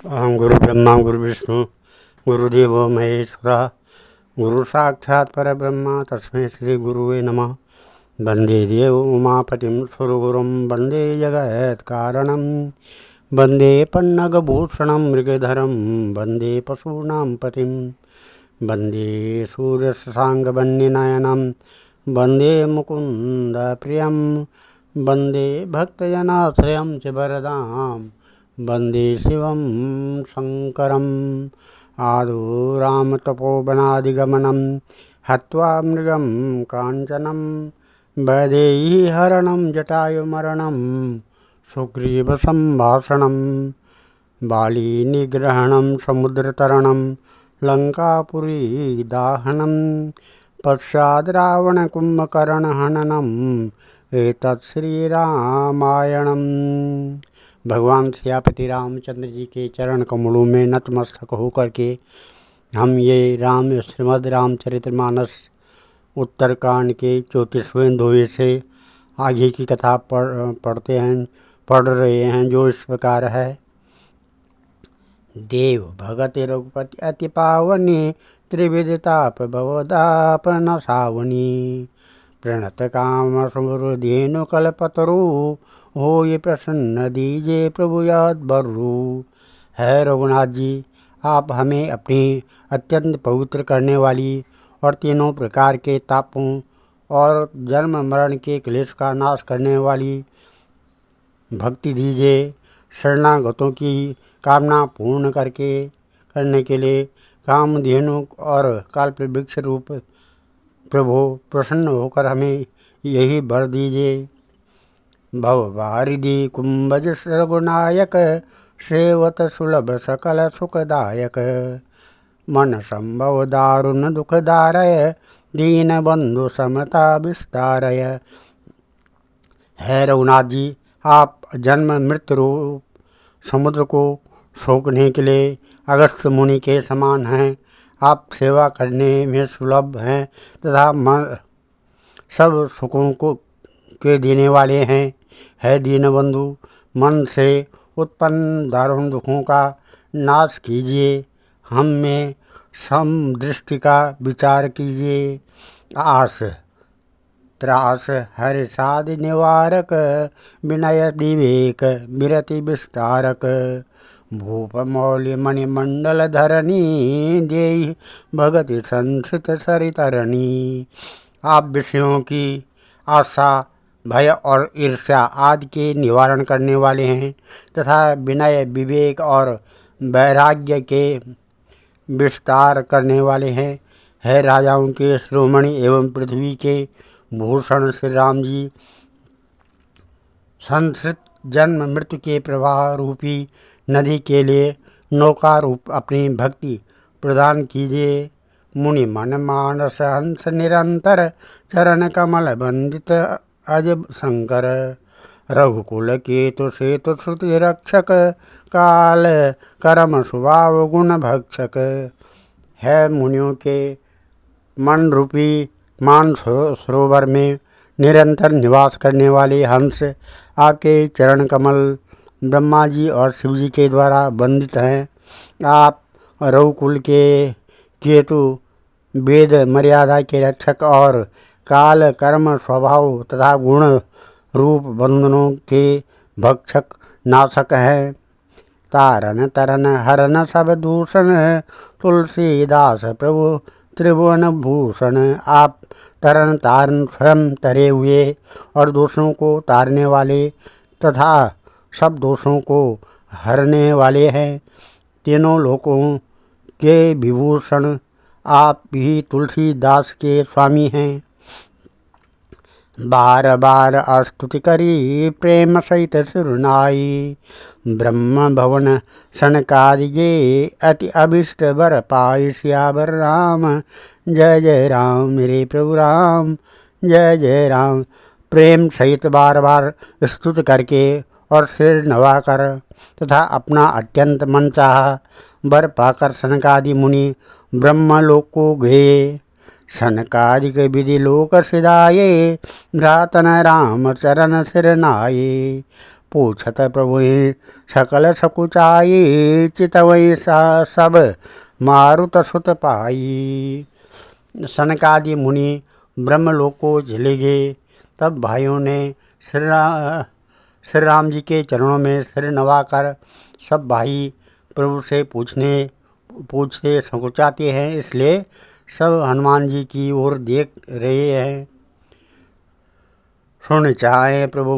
अहं गुरु ब्रह्मा गुरु विष्णु गुरुदेवो महेश्वरा गुरु साक्षात् परब्रह्म तस्मै श्री गुरुवे नमः। वंदे देव उमापतिं सुरगुरुं वंदे जगत्कारणं वंदे पन्नगभूषणं मृगधरं वंदे पशूनां पतिं वंदे सूर्यशशाङ्कवन्यनयनं वंदे मुकुन्दप्रियं वंदे भक्तजनाश्रयं च वरदां वंदे शिवं शंकरम्। आदौ रामतपोवनादिगमनं हत्वा मृगं काञ्चनं वैदेहीहरणं जटायुमरणं सुग्रीवसम्भाषणं बालीनिग्रहणं समुद्रतरणं लङ्कापुरीदाहनं पश्चाद् रावणकुम्भकर्णहननम् एतत् श्रीरामायणम्। भगवान सियापति रामचंद्र जी के चरण कमलों में नतमस्तक होकर के हम ये श्रीमद् रामचरितमानस उत्तरकांड के 34वें दोहे से आगे की कथा पढ़ रहे हैं, जो इस प्रकार है। देव भगति रघुपति अति पावनी त्रिविधताप भवदाप न सावनी प्रणत काम समृद्धेनु कल्पतरु हो ये प्रसन्न दीजे प्रभु याद बर्रू। है रघुनाथ जी, आप हमें अपनी अत्यंत पवित्र करने वाली और तीनों प्रकार के तापों और जन्म मरण के क्लेश का नाश करने वाली भक्ति दीजिए। शरणागतों की कामना पूर्ण करने के लिए कामधेनु और कल्पवृक्ष रूप प्रभु प्रसन्न होकर हमें यही वर दीजिए। भववारिधि कुंभज रघुनायक सेवत सुलभ सकल सुखदायक मन संभव दारुण दुखदारय दीन बंधु समता विस्तारय। है रघुनाथ जी, आप जन्म मृत्यु रूप समुद्र को सोखने के लिए अगस्त्य मुनि के समान हैं। आप सेवा करने में सुलभ हैं तथा सब सुखों के देने वाले हैं। है दीनबंधु, मन से उत्पन्न दारुण दुखों का नाश कीजिए। हम में समदृष्टि का विचार कीजिए। आस त्रास हर साधि निवारक विनय विवेक विरति विस्तारक भूप मौल्य मणिमंडल धरणी देहि भगति संस्कृत सरितरणी। आप विषयों की आशा भय और ईर्ष्या आदि के निवारण करने वाले हैं तथा विनय विवेक और वैराग्य के विस्तार करने वाले हैं। है राजाओं के शिरोमणि एवं पृथ्वी के भूषण श्री राम जी, संस्कृत जन्म मृत्यु के प्रवाह रूपी नदी के लिए नौका रूप अपनी भक्ति प्रदान कीजिए। मुनि मन मानस हंस निरंतर चरण कमल बंदित अज शंकर रघुकुल केतु सेतु श्रुति रक्षक काल कर्म स्वभाव गुण भक्षक। है मुनियों के मन रूपी मान सरोवर में निरंतर निवास करने वाले हंस आपके चरण कमल ब्रह्मा जी और शिव जी के द्वारा वंदित हैं। आप रघुकुल के केतु वेद मर्यादा के रक्षक और काल कर्म स्वभाव तथा गुण रूप बंधनों के भक्षक नाशक हैं। तारन तरन हरन सब दूषण तुलसीदास प्रभु त्रिभुवन भूषण। आप तरन तारन स्वयं तरे हुए और दोषों को तारने वाले तथा सब दोषों को हरने वाले हैं। तीनों लोकों के विभूषण आप ही तुलसीदास के स्वामी हैं। बार बार स्तुति करी प्रेम सहित सुरनाई ब्रह्म भवन सनकादिगे अति अभिष्ट वर पाई सियावर राम जय जय राम मेरे प्रभु राम जय जय राम। प्रेम सहित बार बार स्तुति करके और सिर नवाकर तथा अपना अत्यंत मनचाहा वर पाकर सनकादि मुनि ब्रह्मलोक को गए। सनकादिक विधि लोक सिधाये भ्रातन राम चरण सिर नाये पूछत प्रभु सकल सकुचाई, चितवई सब मारुत सुत पाई। सनकादि मुनि ब्रह्मलोक को चले गए। तब भाइयों ने श्री राम जी के चरणों में सिर नवाकर सब भाई प्रभु से पूछते संकोचाते हैं, इसलिए सब हनुमान जी की ओर देख रहे हैं। सुन चाहे प्रभु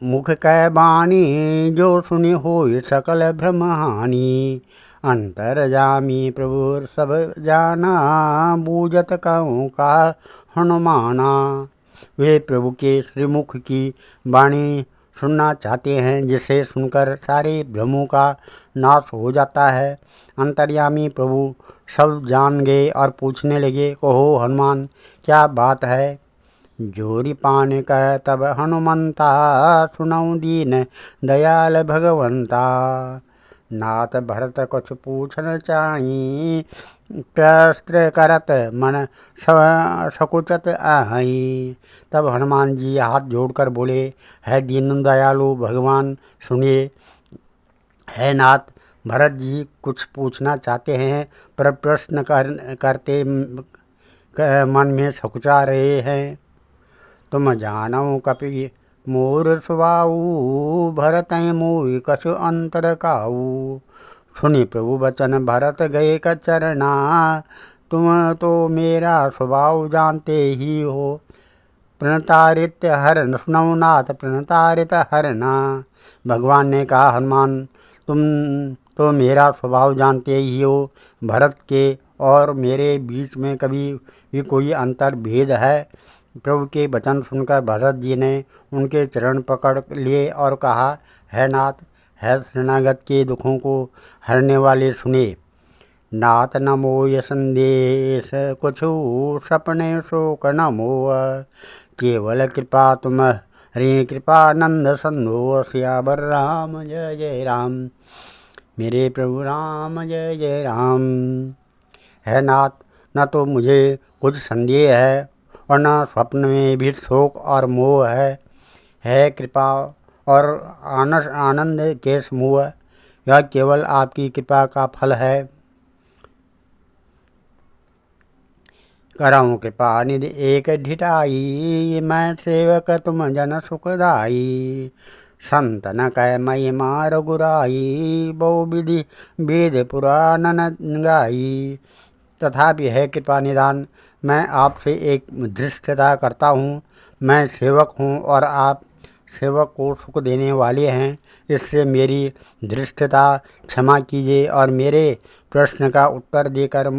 मुख कै बानी, जो सुनि होय सकल भ्रम हानि। अंतर जामी प्रभु सब जाना, बूझत कहूँ का हनुमाना। वे प्रभु के श्रीमुख की वाणी सुनना चाहते हैं, जिसे सुनकर सारे भ्रमों का नाश हो जाता है। अंतर्यामी प्रभु सब जान गए और पूछने लगे, कहो हनुमान क्या बात है। जोरी पान कह तब हनुमंता, सुनऊ दीन दयाल भगवंता। नाथ भरत कुछ पूछन चाही, प्रस्त्र करत मन सकुचत आई। तब हनुमान जी हाथ जोड़कर बोले, है दीन दयालु भगवान सुनिए। है नाथ भरत जी कुछ पूछना चाहते हैं, पर प्रश्न करते मन में सकुचा रहे हैं। तुम जानऊ कपि मोर सुबाऊ, भरत मोहि कछु अंतर काऊ। सुनि प्रभु वचन भरत गए कचरना, तुम तो मेरा स्वभाव जानते ही हो। प्रणतारित हरन सुनऊ नाथ प्रणतारित हरना। भगवान ने कहा, हनुमान तुम तो मेरा स्वभाव जानते ही हो। भरत के और मेरे बीच में कभी भी कोई अंतर भेद है। प्रभु के वचन सुनकर भरत जी ने उनके चरण पकड़ लिए और कहा, है नाथ, है शरणागत के दुखों को हरने वाले सुने। नाथ न मोय संदेश कुछु, सपने शोक न मोह। केवल कृपा तुम हरे कृपानंद संधो। सियावर राम जय जय राम, मेरे प्रभु राम जय जय राम। है नाथ, न तो मुझे कुछ संदेह है और न स्वप्न में भी शोक और मोह है कृपा और आनंद के समूह, यह केवल आपकी कृपा का फल है। करऊँ कृपा निधि एक ढिठाई, मैं सेवक तुम जन सुखदाई। संतन कह महिमा रघुराई, बहु विधि वेद पुराण गाई। तथापि है कृपा निदान, मैं आपसे एक धृष्टता करता हूँ। मैं सेवक हूँ और आप सेवक को सुख देने वाले हैं, इससे मेरी धृष्टता क्षमा कीजिए और मेरे प्रश्न का उत्तर देकर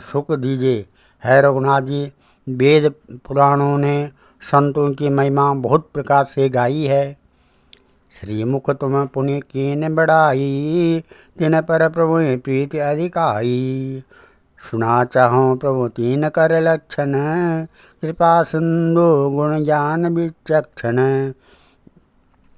सुख दीजिए। है रघुनाथ जी, वेद पुराणों ने संतों की महिमा बहुत प्रकार से गाई है। श्रीमुख तुम पुण्य कीन बढ़ाई, तिन पर प्रभु प्रीति अधिकाई। सुना चाहो प्रभु तीन कर लक्षण, कृपा सिंधु गुण ज्ञान विचक्षण।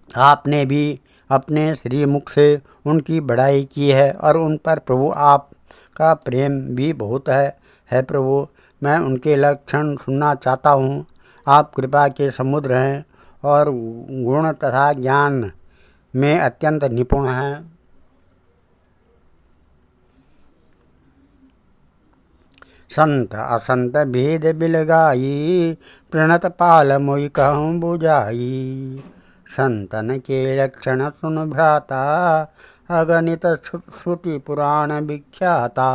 आपने भी अपने श्रीमुख से उनकी बढ़ाई की है और उन पर प्रभु आपका प्रेम भी बहुत है प्रभु, मैं उनके लक्षण सुनना चाहता हूँ। आप कृपा के समुद्र हैं और गुण तथा ज्ञान में अत्यंत निपुण हैं। संत असंत भेद बिलगाई, प्रणत पाल मोहि कहूँ बुझाई। संतन के लक्षण सुन भ्राता, अगणित श्रुति पुराण विख्याता।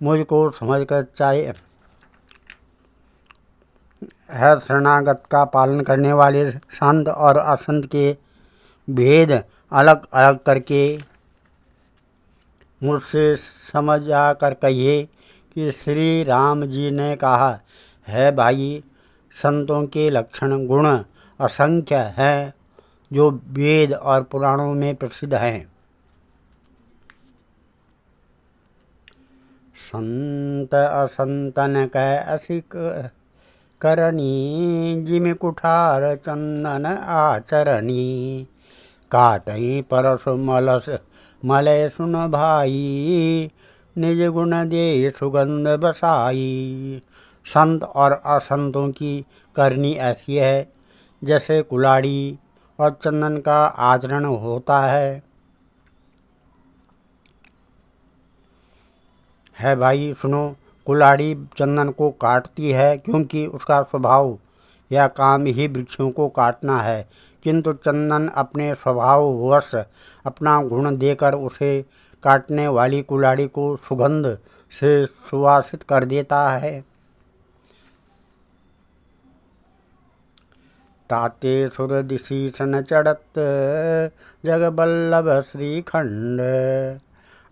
मुझको समझ कर चाहिए है शरणागत का पालन करने वाले संत और असंत के भेद अलग अलग करके मुझसे समझ आकर कहिए कि श्री राम जी ने कहा, है भाई, संतों के लक्षण गुण असंख्य हैं जो वेद और पुराणों में प्रसिद्ध हैं। संत असंतन कह असिक करनी, जिम कुठार चंदन आचरणी। काटई परस मलस मलय सुन भाई, निज गुण दे सुगंध बसाई। संत और असंतों की करनी ऐसी है जैसे कुल्हाड़ी और चंदन का आचरण होता है भाई सुनो। कुल्हाड़ी चंदन को काटती है क्योंकि उसका स्वभाव या काम ही वृक्षों को काटना है, किंतु चंदन अपने स्वभाववश अपना गुण देकर उसे काटने वाली कुल्हाड़ी को सुगंध से सुवासित कर देता है। ताते सुर दिशी सन चढ़त जग बल्लभ श्रीखंड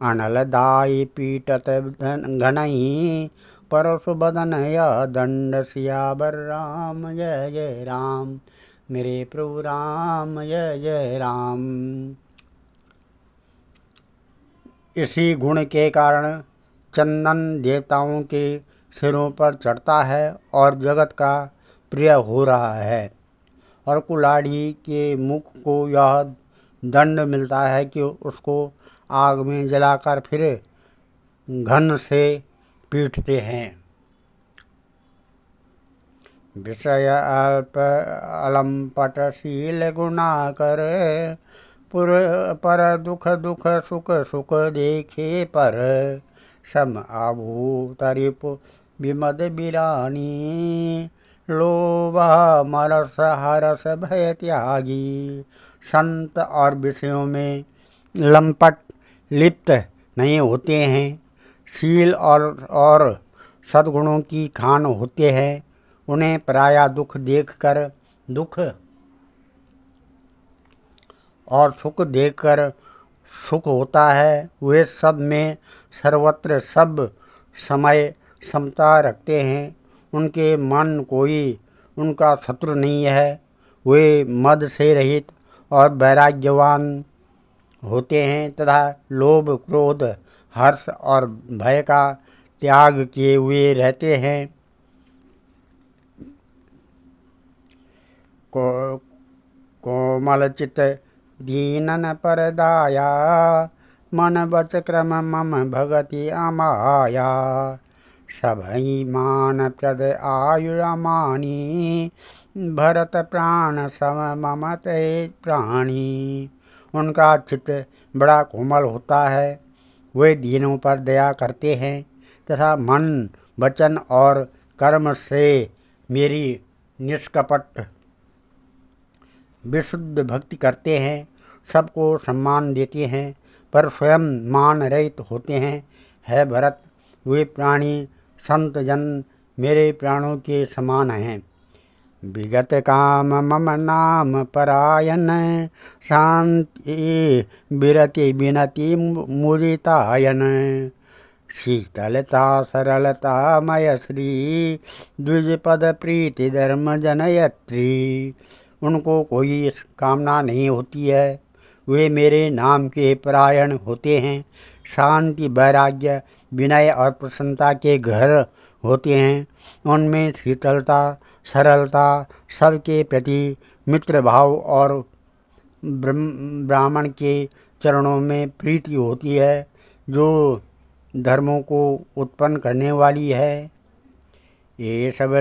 अनल दाई पीटत घनई परशु बदन या दंड सियावर राम जय जय राम मेरे प्रभु राम जय जय राम। इसी गुण के कारण चंदन देवताओं के सिरों पर चढ़ता है और जगत का प्रिय हो रहा है, और कुल्हाड़ी के मुख को यह दंड मिलता है कि उसको आग में जलाकर फिर घन से पीटते हैं। विषय अल्प अलंपटशील गुना कर पुर पर दुख दुख सुख सुख देखे पर सम आभू तरिप विमद बिरानी लोभ मरस हरस भय त्यागी। संत और विषयों में लंपट लिप्त नहीं होते हैं, शील और सद्गुणों की खान होते हैं। उन्हें पराया दुख देखकर दुख और सुख देखकर सुख होता है। वे सब में सर्वत्र सब समय समता रखते हैं। उनके मन कोई उनका शत्रु नहीं है। वे मद से रहित और वैराग्यवान होते हैं तथा लोभ क्रोध हर्ष और भय का त्याग किए हुए रहते हैं। कोमल चित दीनन पर दाया मन बच क्रम मम भगति अमाया सबई मान प्रद आयुरामानी भरत प्राण सम मम ते प्राणी। उनका चित्त बड़ा कोमल होता है, वे दीनों पर दया करते हैं तथा मन वचन और कर्म से मेरी निष्कपट विशुद्ध भक्ति करते हैं, सबको सम्मान देते हैं पर स्वयं मान रहित होते हैं। है भरत, वे प्राणी संत जन मेरे प्राणों के समान हैं। विगत काम मम नाम परायण शांति विरति विनति मुदितायन शीतलता सरलता मय श्री द्विजपद प्रीति धर्म जनयत्री। उनको कोई कामना नहीं होती है, वे मेरे नाम के परायण होते हैं। शांति वैराग्य विनय और प्रसन्नता के घर होते हैं। उनमें शीतलता सरलता सबके प्रति मित्र भाव और ब्राह्मण के चरणों में प्रीति होती है जो धर्मों को उत्पन्न करने वाली है। ये सब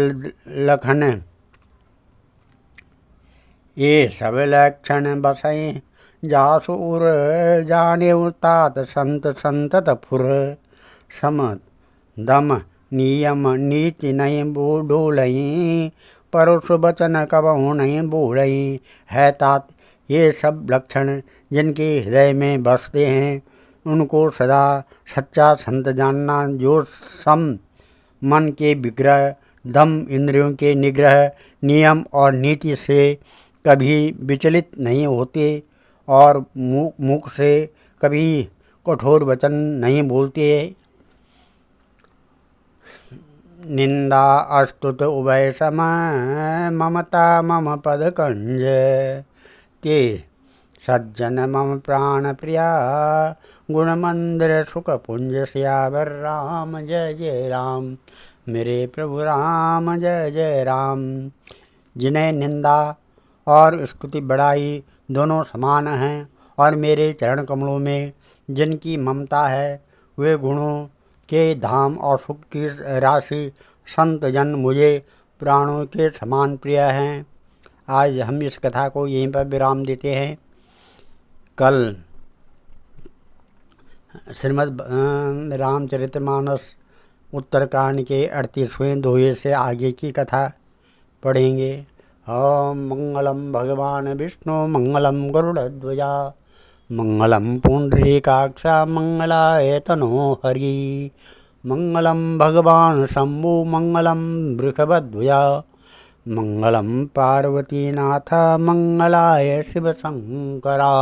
लक्षण बसई जासूर जाने तात संत संतत फुर सम दम नियम नीति नहीं डोलई परोस वचन कबहू नहीं बोलई। है तात ये सब लक्षण जिनके हृदय में बसते हैं उनको सदा सच्चा संत जानना, जो सम मन के विग्रह दम इंद्रियों के निग्रह नियम और नीति से कभी विचलित नहीं होते और मुख से कभी कठोर वचन नहीं बोलते। निंदा अस्तुत उभय सम ममता मम पद कंज ते सज्जन मम प्राण प्रिया गुण मंदिर सुख पुंज सियावर राम जय जय राम मेरे प्रभु राम जय जय राम। जिन्हें निंदा और स्तुति बढ़ाई दोनों समान हैं और मेरे चरण कमलों में जिनकी ममता है वे गुणों के धाम और सुख की राशि संत जन मुझे प्राणों के समान प्रिय हैं। आज हम इस कथा को यहीं पर विराम देते हैं। कल श्रीमद् रामचरितमानस उत्तरकांड के 38वें दोहे से आगे की कथा पढ़ेंगे। ओम मंगलम भगवान विष्णु मंगलम गरुड़ध्वजा मंगलम पुंडरीकाक्ष मंगलाय तनो हरि मंगलम भगवान शंभु मंगलम वृषभध्वजा मंगलम पार्वतीनाथ मंगलाय शिव शंकरा।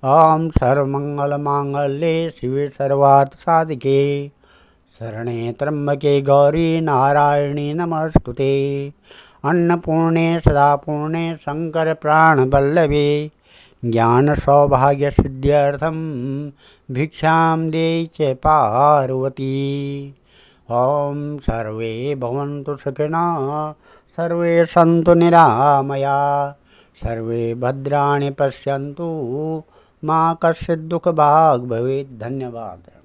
ओम सर्वमंगलमांगल्ये शिवे सर्वार्थ साधिके शरणे त्र्यंबके गौरी नारायणी नमस्तुते। अन्नपूर्णे सदापूर्णे शंकर प्राणवल्लभे ज्ञान सौभाग्य सिद्ध्यर्थम भिक्षां देहि च पार्वती। ओम सर्वे भवन्तु सुखिनः सर्वे सन्तु निरामयाः सर्वे भद्राणि पश्यन्तु मा कश्चित् दुःखभाग् भवेत्। धन्यवाद।